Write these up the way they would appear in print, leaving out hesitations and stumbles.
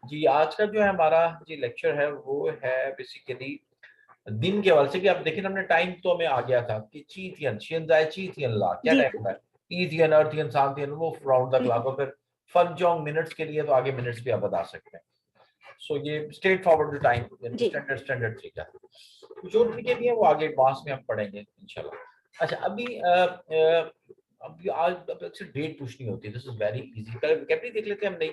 जी, आज का जो है हमारा जी लेक्चर है वो है बेसिकली दिन के हवाले से कि आप देखिए ना, हमने टाइम तो हमें आ गया था कि चीथियन शियनजाय चीथियन ला क्या जी, टाइम होता है, ईथियन अर्थयन सांथियन वो राउंड द क्लॉक, और फिर फनजोंग मिनट्स के लिए तो आगे मिनट्स भी आप बता सकते हैं। सो ये स्ट्रेट फॉरवर्ड टाइम यानी जी, स्टैंडर्ड स्टैंडर्ड तरीका है। जो तरीके भी है वो आगे एडवांस में हम पढ़ेंगे इंशाल्लाह। अच्छा अभी अभी आज अब से डेट पूछनी होती है, दिस इज वेरी इजी। कल कैपरी देख लेते हैं हम। नहीं,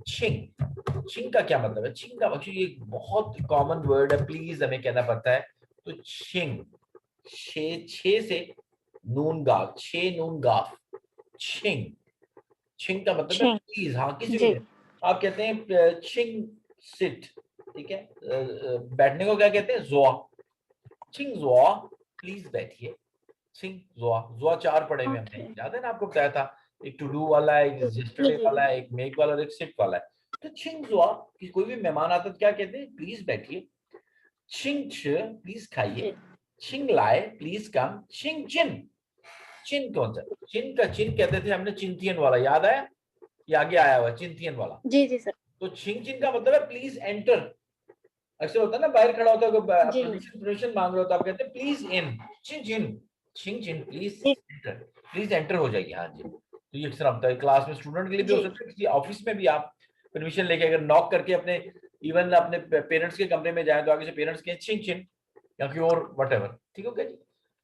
छिंग, छिंग का क्या मतलब है? छिंग का एक्चुअली एक बहुत कॉमन वर्ड है, प्लीज हमें कहना पड़ता है। तो छिंग, छे छे से नून गाफ, छे नून गाफ, छिंग, छिंग का मतलब है छः प्लीज। हाँ, किसी को जी, भी आप कहते हैं छिंग सिट, ठीक है। बैठने को क्या कहते हैं? जोआ, छिंग जोआ, प्लीज बैठिए। छिंग जोआ, जोआ चार पढ़े हुए हमने, ओके, याद है ना? आपको बताया था एक टू डू वाला है, एक जी, जी, यस्टरडे जी, वाला है, एक मेक वाला और एक सिट वाला है। तो छिंग जोआ कि कोई भी मेहमान आता है तो क्या कहते हैं? प्लीज बैठिए। छिंग छ, प्लीज खाइए। जी, छिंग लाए, प्लीज कम। छिंग चिन, चिन कौन सा? चिन का चिन कहते थे हमने चिंतियन वाला, याद आया? ये आगे आया हुआ है चिंतियन वाला। जी, जी सर, तो छिंग चिन का मतलब है प्लीज एंटर। अक्सर होता है ना, बाहर खड़ा होता है जी, परमिशन परमिशन मांग रहे हो तो आप कहते हैं प्लीज इन। चिन चिन, छिंग चिन, प्लीज जी, एंटर, प्लीज एंटर हो जाएगी। हाँ जी, तो ये अक्सर होता है क्लास में, स्टूडेंट के लिए भी हो जी, सकता है, किसी ऑफिस में भी आप परमिशन लेके अगर नॉक करके अपने इवन अपने पेरेंट्स के कमरे में जाए तो आगे से पेरेंट्स कहें छिंग चिन या कोई और वट एवर, ठीक हो गया जी।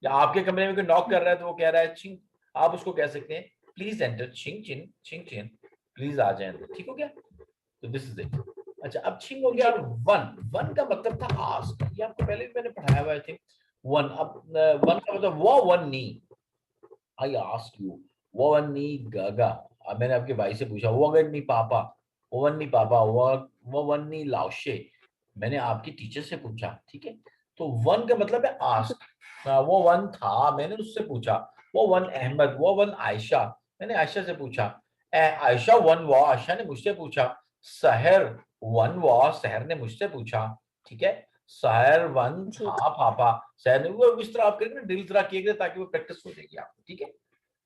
या आपके कमरे में कोई नॉक कर रहा है तो वो कह रहा है छिंग, आप उसको कह सकते हैं प्लीज एंटर, छिंग चिन, छिंग चिन, प्लीज आ जाए अंदर, ठीक हो गया। तो दिस इज इट। अच्छा अब छिंग हो गया। जी, और वन, वन का मतलब था आस्क, ये आपको पहले भी मैंने पढ़ाया हुआ है। आई थिंक वन, अब वन का मतलब वो one knee, I ask you, वो वन नी गागा। अब मैंने आपके भाई से पूछा वो वन नी पापा, वो वन नी पापा, वो वन नी लाओशे, मैंने आपकी टीचर से पूछा, ठीक है। तो वन का मतलब है आस्क। वो वन था, मैंने उससे पूछा। वो वन अहमद, वो वन आयशा, मैंने आयशा से पूछा। आयशा वन वो, आयशा ने मुझसे पूछा। सहर वन वो, सहर ने मुझसे पूछा, ठीक है। सहर वन जी, था पापा, सहर ने, वो इस तरह आप करेंगे ना, ड्रिल तरह किए ताकि वो प्रैक्टिस हो जाएगी आपको, ठीक है।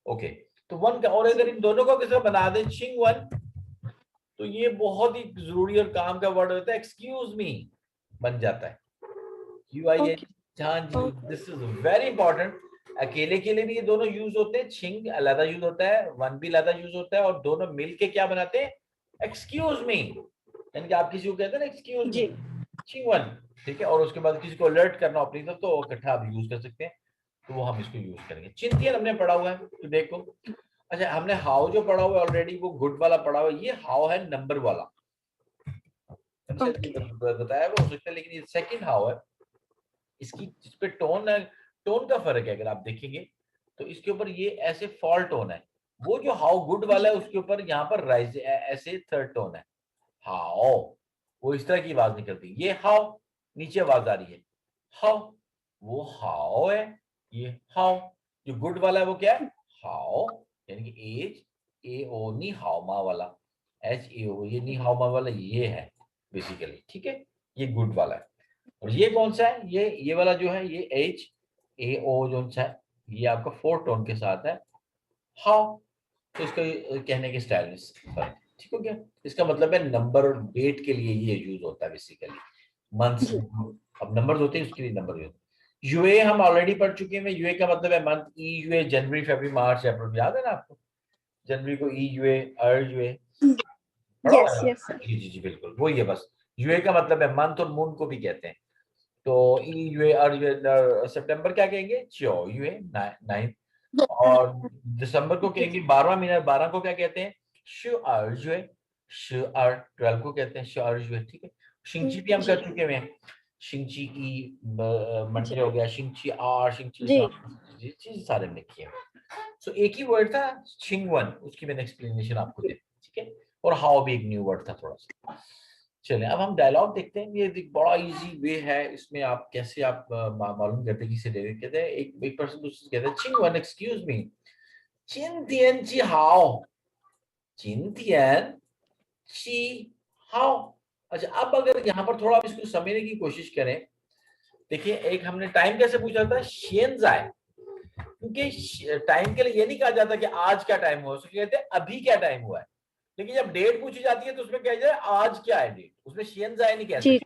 ओके, तो वन का, और अगर जी, इन दोनों को किसी बना दें छिंग वन, तो ये बहुत ही जरूरी और काम का वर्ड होता है, एक्सक्यूज मी बन जाता है। यू आई एन, ओके, हाँ जी, okay, this is very important. अकेले के लिए भी ये दोनों यूज होते हैं, छिंग अलग यूज होता है, वन भी अलग यूज होता है, और दोनों मिलके क्या बनाते हैं? एक्सक्यूज मी, यानी कि आप किसी को कहते हैं ना एक्सक्यूज मी, जी, छिंग वन, ठीक है। और उसके बाद किसी को अलर्ट करना अपनी तरफ तो इकट्ठा आप यूज कर सकते हैं, तो वो हम इसको यूज करेंगे। चिंतियन हमने पढ़ा हुआ है, तो देखो। अच्छा हमने हाउ जो पढ़ा हुआ है ऑलरेडी, वो गुड वाला पढ़ा हुआ है। ये हाउ है नंबर वाला, हमने शायद ये ओके, बताया हुआ हो सकता है, लेकिन ये सेकंड हाउ है। इसकी जिस पे टोन है, टोन का फर्क है, अगर आप देखेंगे तो इसके ऊपर ये ऐसे फॉल टोन है। वो जो हाउ गुड वाला जी, है उसके ऊपर यहाँ पर राइज ऐसे थर्ड टोन है। हाउ, वो इस तरह की आवाज निकलती है। ये हाउ नीचे आवाज आ रही है, हाउ, वो हाउ है। ये हाउ, जो गुड वाला है वो क्या है? हाउ, यानी कि as, A O knee how मा वाला, एच ए ओ, ये नी हाउ मा वाला ये है बेसिकली, ठीक है। ये गुड वाला है। और ये कौन सा है? ये वाला जो है, ये एच ए ओ जो सा है, ये आपका फोर्थ टोन के साथ है, हाउ। तो इसका कहने के स्टाइल में फर्क है, ठीक हो गया। इसका मतलब है नंबर और डेट के लिए ये यूज होता है बेसिकली, मंथ्स जी, में अब नंबर्स होते हैं उसके लिए नंबर यूज। यूए हम ऑलरेडी पढ़ चुके हैं। यूए का मतलब है मंथ, ई यूए जनवरी फरवरी मार्च अप्रैल, याद है ना आपको? जनवरी को ई यूए, अर्ज यूए पढ़ा हुआ यस, है ना? यस सर, जी जी जी बिल्कुल, वही है बस। यूए का मतलब है मंथ, और मून को भी कहते हैं। तो ई यूए अर्ज यूए, सितंबर क्या कहेंगे? च्यो यूए, नाइन। और दिसंबर को जी, कहेंगे 12वां महीना, 12 को क्या कहते हैं? शुअर्जुए, शुअर 12 को कहते हैं शुअर्जुए, ठीक है। शिंची भी हम जी, कर चुके हुए हैं। शिंची ई जी, मंडे हो गया, शिंची आर, शिंची जी, ये चीज सारे हमने किए हैं। सो एक ही वर्ड था छिंगवन, उसकी मैंने एक्सप्लेनेशन आपको दे दी, ठीक है। और हाउ भी एक न्यू वर्ड था थोड़ा सा। चलिए अब हम डायलॉग देखते हैं। ये बड़ा इजी वे है, इसमें आप कैसे आप मालूम करते हैं किसे दे कहते हैं। एक पर्सन दूसरे कहते हैं छिंगवन एक्सक्यूज मी, 今天气好，今天气好। अच्छा अब अगर यहाँ पर थोड़ा आप इसको समझने की कोशिश करें, देखिए एक हमने टाइम कैसे पूछा था, शेनजाए, क्योंकि टाइम के लिए ये नहीं कहा जाता कि आज क्या टाइम हुआ, उसको कहते हैं अभी क्या टाइम हुआ है। लेकिन जब डेट पूछी जाती है तो उसमें कह जाए आज क्या है डेट, उसमें शियन जाए नहीं कह जी सकते,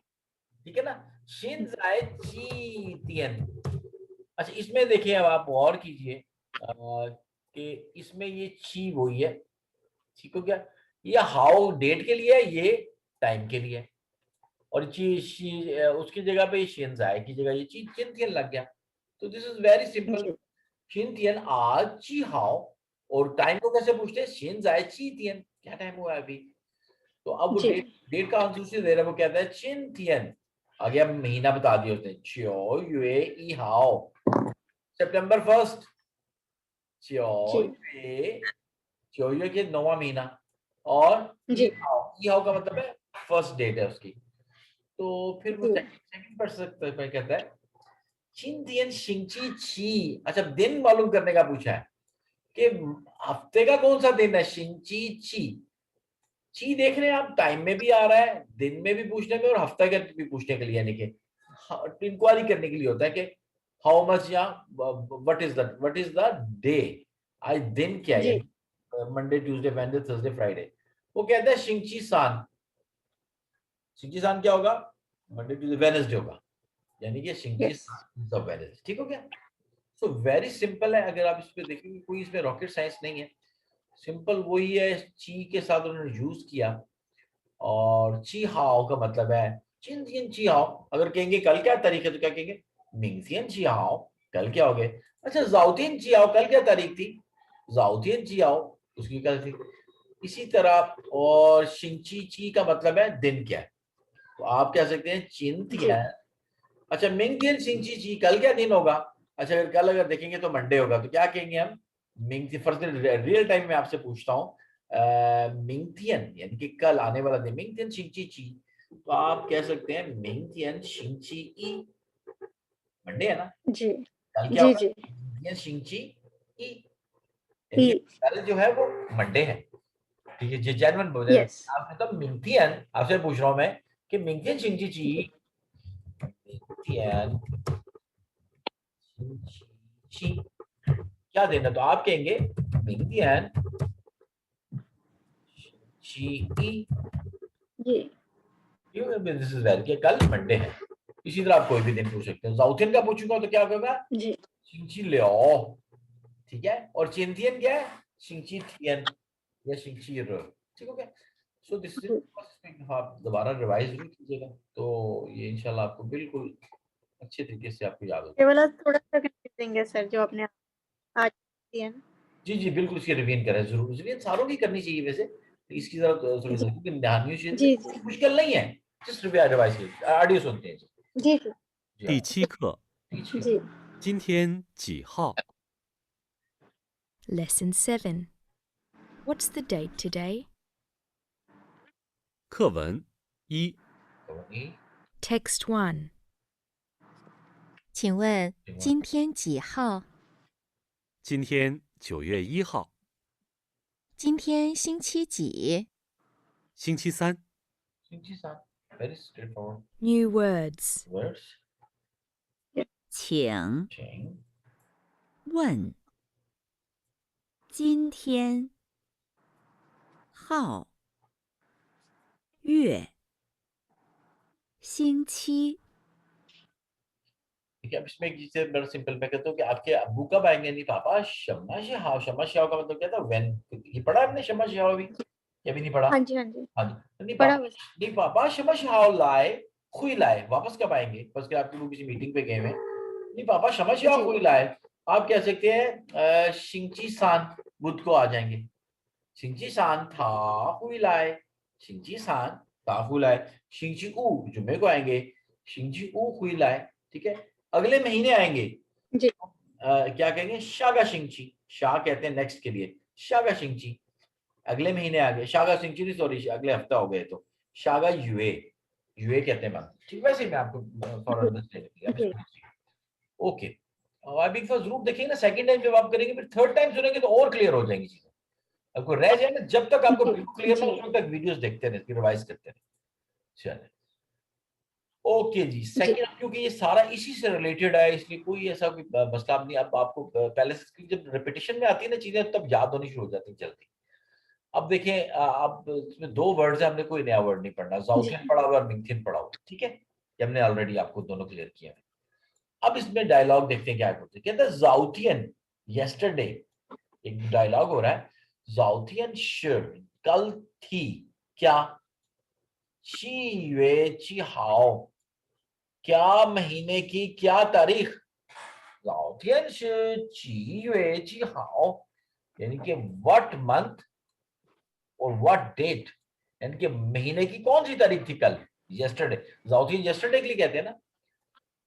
ठीक है ना। शिन जाए ची तियन। अच्छा इसमें देखिए, अब आप और कीजिए कि इसमें ये ची वही है, ठीक हो गया, ये हाउ डेट के लिए है, ये टाइम के लिए है, और ची शी उसकी जगह पे शिन जाए की जगह ये ची चिन तियन लग गया। तो दिस इज वेरी सिंपल। जी शिन तियन आज ची हाउ, और टाइम को कैसे पूछते हैं, शिन जाए ची तियन, क्या टाइम हुआ है अभी। तो अब वो जी डेट डेट का आंसर उसे दे रहा है, वो कहता है चिन तियन, आगे अब महीना बता दिया उसने, च्यो युए ई हाओ, सितंबर 1 च्यो जी युए, च्यो युए के 9वां महीना, और जी ई हाओ का मतलब है फर्स्ट डेट है उसकी। तो फिर वो जी सेकंड पढ़ सकते हैं, कहता है चिन तियन शिंची ची। अच्छा दिन मालूम करने का पूछा है कि हफ्ते का कौन सा दिन है, शिंची ची। ची देख रहे हैं आप, टाइम में भी आ रहा है, दिन में भी पूछने में, और हफ्ता के भी पूछने के लिए, यानी कि इंक्वायरी करने के लिए होता है कि हाउ मच, या व्हाट इज द डे, आज दिन क्या है, जी यानी Monday Tuesday Wednesday Thursday Friday. वो कहता है शिंची सान, शिंची सान क्या होगा, मंडे ट्यूसडे वेडनेसडे होगा, यानी कि शिंची यस सान वेडनेसडे, ठीक हो गया। सो वेरी सिंपल है, अगर आप इस पे देखेंगे कोई इसमें रॉकेट साइंस नहीं है, सिंपल वही है, ची के साथ उन्होंने यूज किया, और ची हाओ का मतलब है चिन जिन ची हाओ। अगर कहेंगे कल क्या तारीख है तो क्या कहेंगे, मिंगजियन ची हाओ, कल क्या हो गए। अच्छा जाउतियन ची हाओ, कल क्या तारीख थी, जाउतियन ची हाओ, उसकी कल थी। इसी तरह, और शिंची ची का मतलब है दिन क्या है, तो आप कह सकते हैं चिन जी तियन। अच्छा मिंगजियन शिंची ची, कल क्या दिन होगा। अच्छा अगर कल अगर देखेंगे तो मंडे होगा, तो क्या कहेंगे हम, मिंग फर्स्ट रियल टाइम में आपसे पूछता हूँ, मिंगथियन यानी कि कल आने वाला दिन, मिंगथियन शिंची ची, तो आप कह सकते हैं मिंगथियन शिंची ई, मंडे है ना, जी कल क्या जी होगा, जी मिंगथियन शिंची ई, यानी ई कि कल जो है वो मंडे है, ठीक है। जे जेन्युइन बोल रहे हैं यस आपने, तो मिंगथियन आपसे पूछ रहा हूं मैं कि मिंगथियन शिंची ची, जी मिंगथियन शिंची ची क्या देना, तो आप कहेंगे मिंगथियन शी ई, जी दिस इज वेरी, कल मंडे है। इसी तरह आप कोई भी दिन पूछ सकते हैं, जाउथियन का पूछूंगा तो क्या होगा, जी शिंची ल्यो, ठीक है, और चिंथियन क्या है, शिंची थियन या शिंची र, ठीक हो गया। सो दिस इज, आप दोबारा रिवाइज जरूर कीजिएगा, तो ये इंशाल्लाह आपको बिल्कुल अच्छे तरीके से आपको याद ये होगा। वाला थोड़ा सा कंफ्यूजिंग है सर, जो आपने आज दिया है ना। जी जी बिल्कुल, इसकी रिवीजन करें जरूर, रिवीजन सारों की करनी चाहिए वैसे, तो इसकी जरा थोड़ी जी सी, क्योंकि न्यू जी जी मुश्किल नहीं है, जस्ट रिवाइज कीजिए, ऑडियो सुनते हैं जी। जी जी जी हाँ, 第七课， ठीक है। जी 今天几号？ Lesson 7. What's the date today? 课文一， तो वही, Text 1. 请问请问今天几号？今天9月1号，今天星期几？星期三。 शिंची सान, very straightforward New words. words, 请请问今天号月星期 ठीक है। अब इसमें एक चीज़ बड़ा सिंपल मैं कहता हूँ कि आपके अब्बू कब आएंगे, नहीं पापा शम्मा शहाव, शम्मा शहाव का मतलब क्या था, व्हेन, ये पढ़ा आपने शम्मा शहाव भी, या भी नहीं पढ़ा। हाँ जी हाँ जी हाँ जी, नहीं पढ़ा पापा, बस नहीं पापा शम्मा शहाव लाए, खुई लाए, वापस कब आएंगे, बस कि आपके लोग किसी मीटिंग पे गए हुए हैं, नहीं पापा शम्मा शहाव जी खुई लाए, आप कह सकते हैं शिंची सान बुध को आ जाएंगे, शिंची सान था हुई लाए, शिंची सान था हुई लाए, शिंची ऊ जुम्मे को आएंगे, शिंची ऊ हुई लाए, ठीक है। अगले महीने आएंगे, जी क्या कहेंगे, शागा शिंची, शाह कहते हैं नेक्स्ट के लिए, शागा शिंची, अगले महीने आ गए, शागा शिंची नहीं सॉरी, अगले हफ्ता हो गए तो शागा यूए, यूए कहते हैं मैम, ठीक, वैसे ही मैं आपको फॉर जी अंडरस्टैंडिंग, अब जी इसको ओके। आप एक बार जरूर देखेंगे ना, सेकंड टाइम जब आप करेंगे, फिर थर्ड टाइम सुनेंगे तो और क्लियर हो जाएंगी चीजें, आपको रह जाए ना, जब तक आपको जी बिल्कुल क्लियर ना हो, जी उस वक्त तक वीडियोस देखते रहे, रिवाइज करते रहे, चलिए। ओके जी, जी सेकंड, क्योंकि ये सारा इसी से रिलेटेड है, इसलिए कोई ऐसा कोई मसला नहीं, अब आपको पहले से जब रिपीटिशन में आती है ना चीजें, तब याद होनी शुरू हो जाती है जल्दी। अब देखें अब इसमें दो वर्ड्स है, हमने कोई नया वर्ड नहीं पढ़ना, जाउथियन पढ़ा हुआ और मिंथियन पढ़ा हुआ, ठीक है, ये हमने ऑलरेडी आपको दोनों क्लियर किया है। अब इसमें डायलॉग देखते हैं क्या करते हैं। कहते हैं जाउथियन यस्टरडे, एक डायलॉग हो रहा है, जाउथियन शिप कल थी क्या, 7月7号 क्या महीने की क्या तारीख, 老天是7月7号 यानी कि व्हाट मंथ और व्हाट डेट, यानी कि महीने की कौन सी तारीख थी कल, यस्टरडे, जाउथियन यस्टरडे के लिए कहते हैं ना,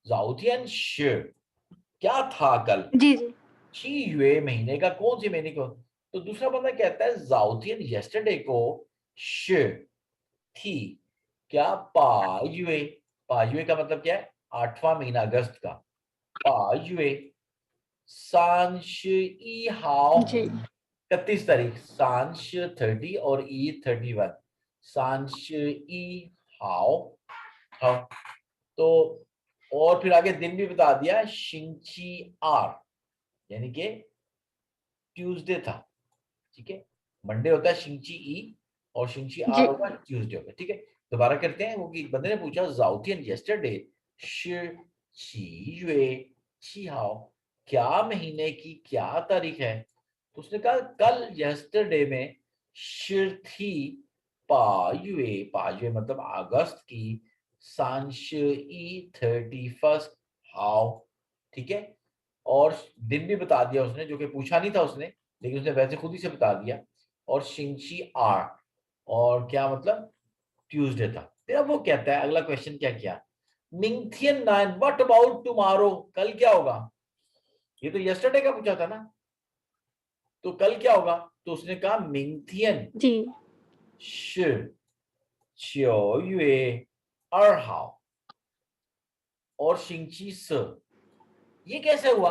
जाउथियन क्या था कल, जी जी 7月 महीने का कौन सी महीने को, तो दूसरा बंदा कहता है जाउथियन यस्टरडे को श थी क्या, पायुए, पायुए का मतलब क्या है, 8वां महीना अगस्त का, पायुए सांश ई हाउ जी 31 तारीख, सांश 30 और ई 31, सांश ई हाउ हाउ, तो और फिर आगे दिन भी बता दिया, शिंची आर यानी कि ट्यूसडे था, ठीक है, मंडे होता है शिंची ई और शिंची आर जी होगा ट्यूसडे होगा, ठीक है। दोबारा करते हैं, वो कि बंदे ने पूछा जाउथियन यस्टरडे हाउ क्या महीने की क्या तारीख है, तो उसने कहा कल यस्टरडे में थी पायुए, पायुए मतलब अगस्त की, सांश ई 31 हाउ, ठीक है, और दिन भी बता दिया उसने, जो कि पूछा नहीं था उसने, लेकिन उसने वैसे खुद ही से बता दिया, और शिंची आर, और क्या मतलब ट्यूसडे था। फिर अब वो कहता है, अगला क्वेश्चन क्या किया, मिंथियन 9 व्हाट अबाउट टुमारो, कल क्या होगा, ये तो यस्टरडे का पूछा था ना, तो कल क्या होगा, तो उसने कहा मिंथियन जी 是9月2号 और शिंची स, ये कैसे हुआ,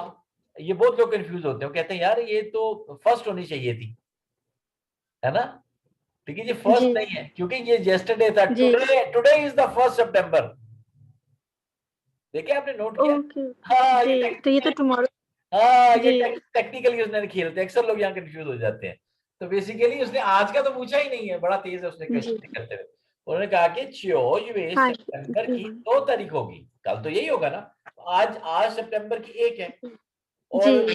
ये बहुत लोग कंफ्यूज होते हैं, कहते हैं यार ये तो फर्स्ट होनी चाहिए थी, है ना, लेकिन ये फर्स्ट जी नहीं है, क्योंकि ये यस्टरडे था, जी टुडे टुडे इज द 1 सितंबर, देखिए आपने नोट किया, ओके हाँ ये जी, तो ये तो टुमारो हाँ ये जी टेक्निकली उसने खेलते हैं, अक्सर लोग यहाँ कंफ्यूज हो जाते हैं, तो बेसिकली उसने आज का तो पूछा ही नहीं है, बड़ा तेज है उसने जी क्वेश्चन करते हुए, उन्होंने कहा कि 24 हाँ सितंबर की जी 2 तारीख होगी, कल तो यही होगा ना, आज आज सितंबर की 1 है, जी और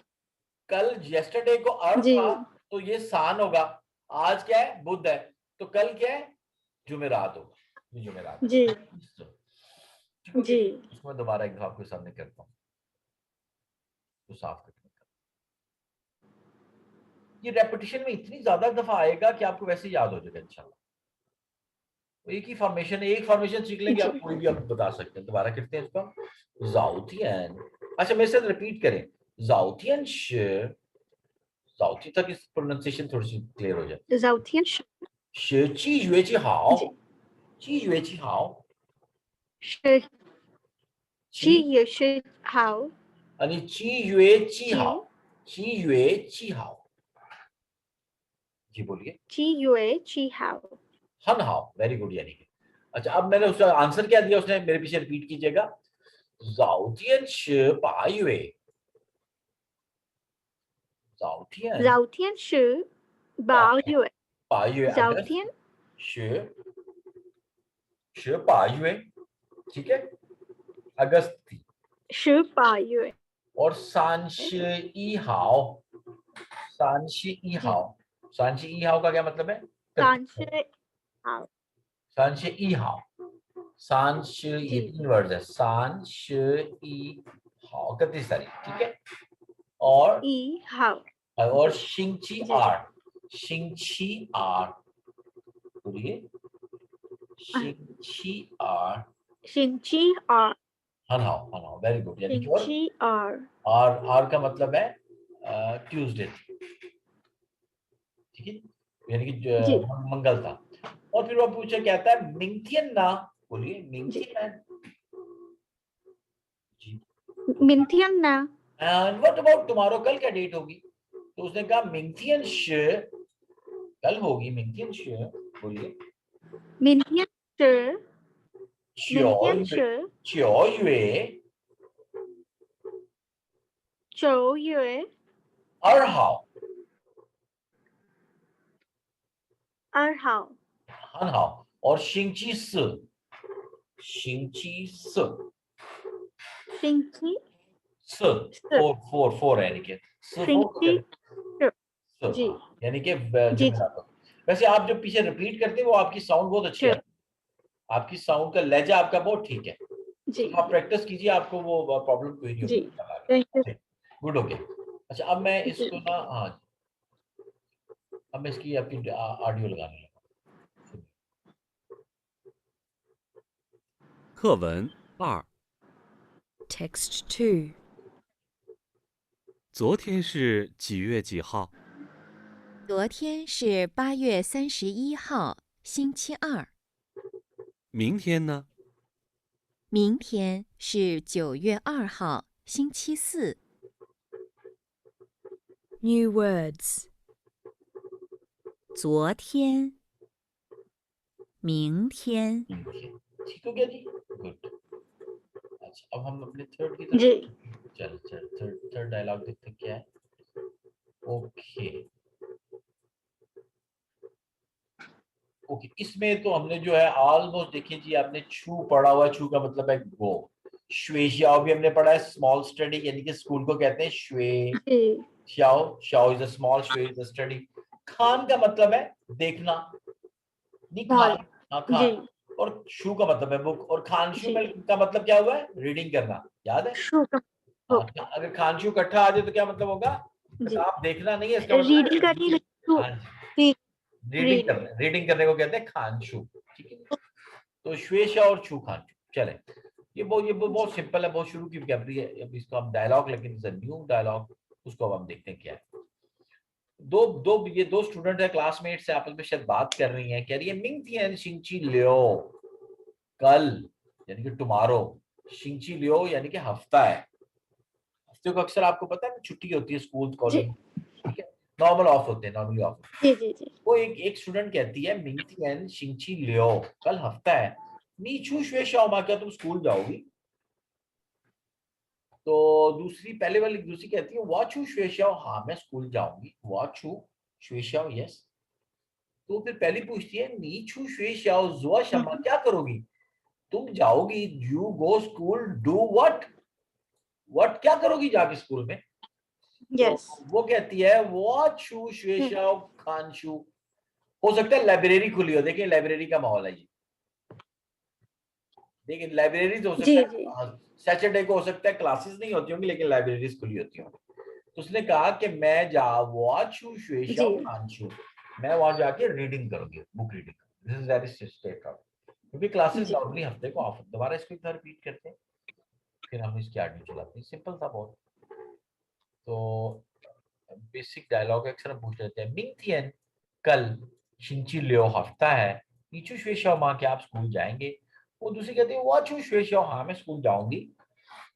कल यस्टरडे को अर्थ जी था, तो ये सान होगा, आज क्या है बुध है, तो कल क्या है जुमेरात होगा, ये जुमेरात है। जी ठीक हो जी गया, उसको मैं दोबारा एक दफा आपके सामने करता हूँ, तो साफ करता हूँ, ये रेपिटेशन में इतनी ज्यादा दफा आएगा कि आपको वैसे याद हो जाएगा इंशाल्लाह, तो एक ही फॉर्मेशन है, एक फॉर्मेशन सीख लेंगे आप, जी कोई भी आप बता सकते हैं, दोबारा करते हैं इसको, जाउथियन, अच्छा मेरे साथ रिपीट करें, जाउथियन जाउथी तक इस प्रोनाउंसिएशन थोड़ी सी क्लियर हो जाए, 早天是जी 7月7号是七7月10号 आणि 7月7 जी 号7月7号 जी बोलिए, 7月7号 हन हाउ, वेरी गुड, यानी कि अच्छा, अब मैंने उसका आंसर क्या दिया, उसने मेरे पीछे रिपीट कीजिएगा, जाउथियन 8月जाउथियन 早天是8月8月 अगस्त 早天10 8月 ठीक है, अगस्त थी, 是8月 और सांशी हाउ, सांशी जी हाउ, सांशी हाउ का क्या मतलब है, 3号 सांशी हाउ, सांश ये जी 3 वर्ड है, सांश ई हाउ 31 तारीख, ठीक है, और 1号 शिंची जी आर, शिंची आर बोलिए, शिंची आर, 星期二 हाँ हाँ वेरी गुड, यानी कि और 星期二 आर का मतलब है ट्यूसडे, ठीक है, यानी कि जी मंगल था, और फिर वो पूछे कहता है मिंथियन ना, बोलिए जी मिंथियन जी, 明天呢 एंड व्हाट अबाउट टुमारो, कल क्या डेट होगी, तो उसने कहा मिंथियन कल होगी मिंथियन बोलिए, 明天是明天 9是月9月2号二号，很好。और 星期四，星期四，星期四四， फोर यानी कि 4 星期四， जी यानी कि जी जुमेरात। वैसे आप जो पीछे रिपीट करते हैं वो आपकी साउंड बहुत अच्छी है, आपकी साउंड का लहजा आपका बहुत ठीक है। जी आप प्रैक्टिस कीजिए, आपको वो प्रॉब्लम कोई नहीं जी होगी। Thank you good, okay. अच्छा, अब मैं जी इसको ना, हाँ, अब मैं इसकी आपकी ऑडियो लगाने लगा। 课文2。 Text 2. 昨天是几月几号？昨天是8月31号，星期二。明天呢？明天是9月2号，星期四。 New words. 昨天，明天， ठीक हो गया जी, गुड। अच्छा, अब हम अपने थर्ड की तरफ, जी चलो थर्ड डायलॉग देखते हैं क्या है। ओके ओके, इसमें तो हमने जो है ऑलमोस्ट, देखिए जी, आपने छू पढ़ा हुआ, छू का मतलब है गो। श्वेश्याओ भी हमने पढ़ा है, स्मॉल स्टडी, यानी कि स्कूल को कहते हैं श्वे जी श्याओ, श्याओ इज अ स्मॉल, श्वे इज अ स्टडी। खान का मतलब है देखना, नहीं खान, हाँ जी खान। और शू का मतलब है बुक, और खानशू जी में का मतलब क्या हुआ है, रीडिंग करना, याद है। शू का हाँ, अगर खानशू इकट्ठा आ जाए तो क्या मतलब होगा, जी किताब देखना नहीं है, इसका मतलब रीडिंग करनी है शू हाँ जी, रीड रीडिंग करने को कहते हैं खानशू, ठीक है। तो श्वेशा और छू खानशू, चले। ये बहुत सिंपल है, बहुत शुरू की वोकैबुलरी है। अब इसको हम डायलॉग, लेकिन इज अ न्यू डायलॉग, उसको अब हम देखते हैं क्या है। ये दो स्टूडेंट है, क्लासमेट्स है, आपस में शायद बात कर रही हैं, कह रही है मिंग तियन शिंची लियो, कल यानी कि टुमारो, शिंची लियो यानी कि हफ्ता है। हफ्ते को अक्सर आपको पता है छुट्टी होती है, स्कूल जी कॉलेज, ठीक है, नॉर्मल ऑफ होते हैं, नॉर्मली ऑफ। जी जी जी वो एक स्टूडेंट कहती है मिंग तियन शिंची लियो, कल हफ्ता है, नी छू श्वे शाओमा, क्या तुम स्कूल जाओगी। तो पहले वाली दूसरी कहती है वाचू श्वेशाओ, हाँ मैं स्कूल जाऊंगी, वाचू श्वेशाओ, यस। तो फिर पहली पूछती है नीचू श्वेशाओ जुआ शमा, क्या करोगी, तुम जाओगी, you go school, do what क्या करोगी जाके स्कूल में। तो यस वो कहती है वाचू श्वेशाओ खानशू, हो सकता है लाइब्रेरी खुली हो, देखिए लाइब्रेरी का माहौल है ये, देखिए लाइब्रेरी हो जी सकता जी है सैटरडे को, हो सकता है क्लासेस नहीं होती होंगी लेकिन लाइब्रेरीज खुली होती होंगी। तो उसने कहा कि मैं वाचू श्वेशाओ जी खानशू, मैं वहां जाके रीडिंग करूंगी, book reading. This is very straight out, क्योंकि क्लासेस जी नॉर्मली हफ्ते को ऑफ। दोबारा इसको एक बार रिपीट करते हैं, फिर हम इसकी आगे चलाते हैं, सिंपल था बहुत। तो बेसिक डायलॉग अक्सर हम पूछ लेते हैं, मिंग तियन कल शिंची लियो हफ्ता है, नीचू श्वेशाओ माँ, क्या आप स्कूल जाएंगे। वो दूसरी कहती है वाचू श्वेशाओ, हाँ मैं स्कूल जाऊंगी।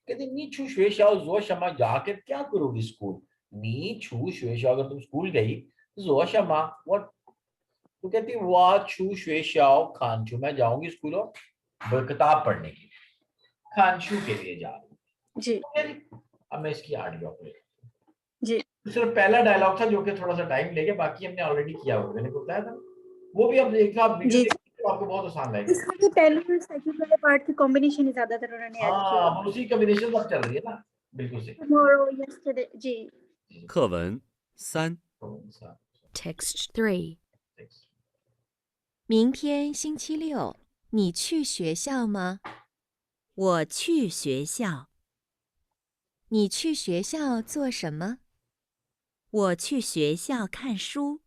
कहते नीचू श्वेशाओ जो शमा, जाकर क्या करोगी स्कूल, नीचू श्वेशाओ, अगर तुम स्कूल गई, जो शमा व्हाट, तो कहती वाचू श्वेशाओ खानचू, मैं जाऊंगी स्कूल और किताब पढ़ने के लिए, खानशू के लिए जा रही जी हूँ। अब मैं इसकी ऑडियो प्ले, जी सिर्फ पहला डायलॉग था जो कि थोड़ा सा टाइम लेके, बाकी हमने ऑलरेडी किया हुआ, मैंने बताया था, वो भी अब देखा, आप वीडियो जी देखिए तो आपको बहुत आसान लगेगा। इसमें भी पहले और सेकंड वाले पार्ट की कॉम्बिनेशन ही ज्यादातर उन्होंने ऐड किया हाँ, उसी कॉम्बिनेशन अब चल रही है ना, बिल्कुल सही। टुमारो यस्टरडे जी 课文3。 Text 3. 明天星期六，你去学校吗？我去学校。你去学校做什么？我去学校看书。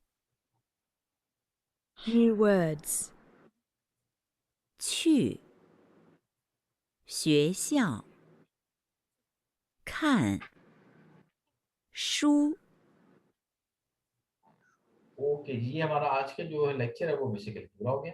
New words. 去学校看书。 ओके जी, हमारा आज का जो लेक्चर है वो बेसिकली पूरा हो गया।